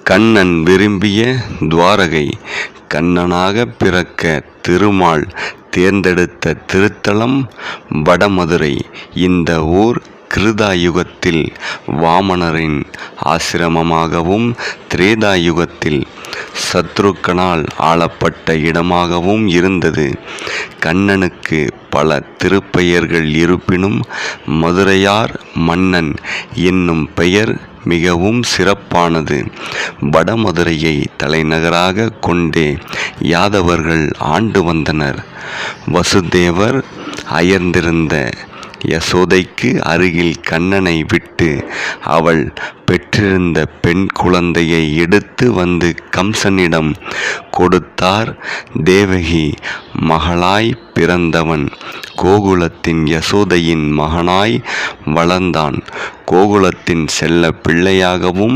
கண்ணன் விரும்பிய துவாரகை. கண்ணனாக பிறக்க திருமால் தேர்ந்தெடுத்த திருத்தலம் வடமதுரை. இந்த ஊர் கிருதாயுகத்தில் வாமனரின் ஆசிரமமாகவும் திரேதாயுகத்தில் சத்ருக்கனால் ஆளப்பட்ட இடமாகவும் இருந்தது. கண்ணனுக்கு பல திருப்பெயர்கள் இருப்பினும் மதுரையார் மன்னன் என்னும் பெயர் மிகவும் சிறப்பானது. வடமதுரையை தலைநகராக கொண்டே யாதவர்கள் ஆண்டு வந்தனர். வசுதேவர் அயர்ந்திருந்த யசோதைக்கு அருகில் கண்ணனை விட்டு அவள் பெற்றிருந்த பெண் குழந்தையை எடுத்து வந்து கம்சனிடம் கொடுத்தார். தேவகி மகளாய் பிறந்தவன் கோகுலத்தின் யசோதையின் மகனாய் வளர்ந்தான். கோகுலத்தின் செல்ல பிள்ளையாகவும்